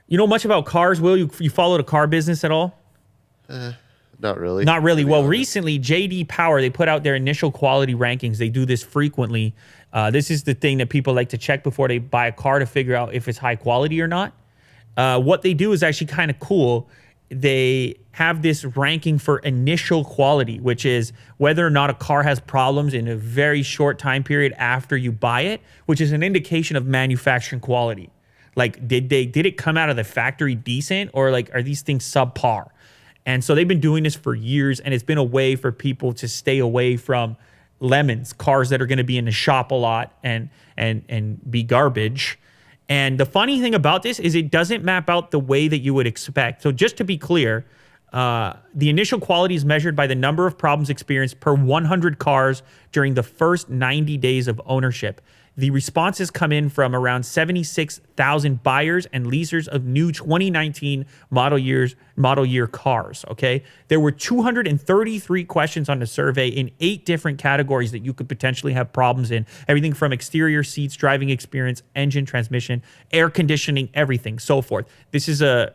You know much about cars, Will? You follow the car business at all? Not really. Not really. To be Well, honest. recently, JD Power, they put out their initial quality rankings. They do this frequently. This is the thing that people like to check before they buy a car to figure out if it's high quality or not. What they do is actually kind of cool. They have this ranking for initial quality, which is whether or not a car has problems in a very short time period after you buy it, which is an indication of manufacturing quality. Like, did it come out of the factory decent, or like are these things subpar? And so they've been doing this for years, and it's been a way for people to stay away from lemons, cars that are going to be in the shop a lot and be garbage. And the funny thing about this is it doesn't map out the way that you would expect. So just to be clear, the initial quality is measured by the number of problems experienced per 100 cars during the first 90 days of ownership. The responses come in from around 76,000 buyers and leasers of new 2019 model year cars, okay? There were 233 questions on the survey in 8 different categories that you could potentially have problems in. Everything from exterior seats, driving experience, engine, transmission, air conditioning, everything, so forth. This is a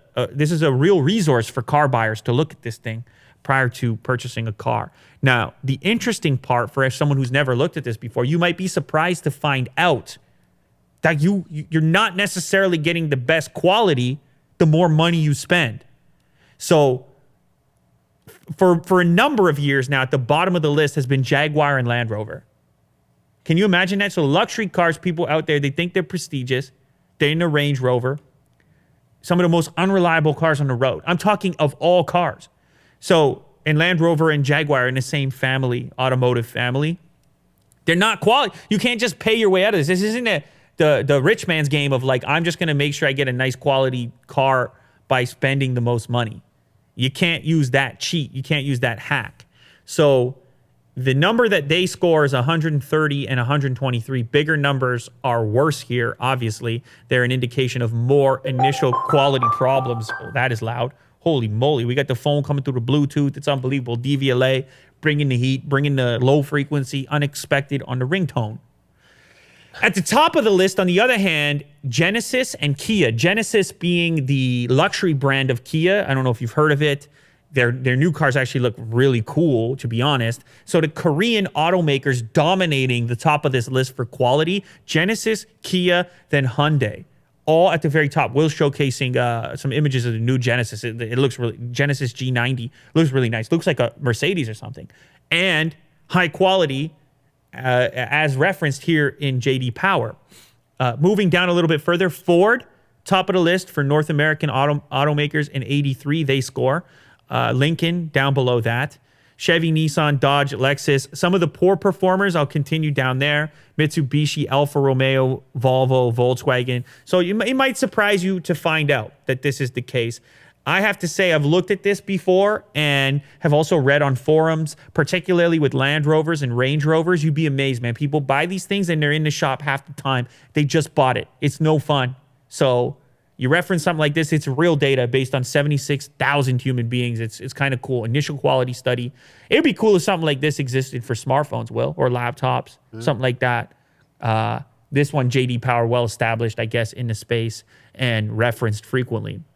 real resource for car buyers to look at this thing prior to purchasing a car. Now, the interesting part for someone who's never looked at this before, you might be surprised to find out that you're not necessarily getting the best quality the more money you spend. So for a number of years now, at the bottom of the list has been Jaguar and Land Rover. Can you imagine that? So luxury cars, people out there, they think they're prestigious. They're in a Range Rover. Some of the most unreliable cars on the road. I'm talking of all cars. So, and Land Rover and Jaguar are in the same family, automotive family. They're not quality. You can't just pay your way out of this. This isn't the rich man's game of like, I'm just going to make sure I get a nice quality car by spending the most money. You can't use that cheat. You can't use that hack. So the number that they score is 130 and 123. Bigger numbers are worse here, obviously. They're an indication of more initial quality problems. Oh, that is loud. Holy moly, we got the phone coming through the Bluetooth. It's unbelievable. DVLA, bringing the heat, bringing the low frequency, unexpected on the ringtone. At the top of the list, on the other hand, Genesis and Kia. Genesis being the luxury brand of Kia. I don't know if you've heard of it. Their new cars actually look really cool, to be honest. So the Korean automakers dominating the top of this list for quality. Genesis, Kia, then Hyundai. All at the very top. Will showcasing some images of the new Genesis. It looks really, Genesis G90 looks really nice. Looks like a Mercedes or something. And high quality, as referenced here in JD Power. Moving down a little bit further, Ford, top of the list for North American automakers in 83, they score. Lincoln down below that. Chevy, Nissan, Dodge, Lexus. Some of the poor performers, I'll continue down there. Mitsubishi, Alfa Romeo, Volvo, Volkswagen. So it might surprise you to find out that this is the case. I have to say I've looked at this before and have also read on forums, particularly with Land Rovers and Range Rovers. You'd be amazed, man. People buy these things and they're in the shop half the time. They just bought it. It's no fun. So you reference something like this, it's real data based on 76,000 human beings. It's kind of cool. Initial quality study. It'd be cool if something like this existed for smartphones, Will, or laptops, something like that. This one, JD Power, well established, I guess, in the space and referenced frequently.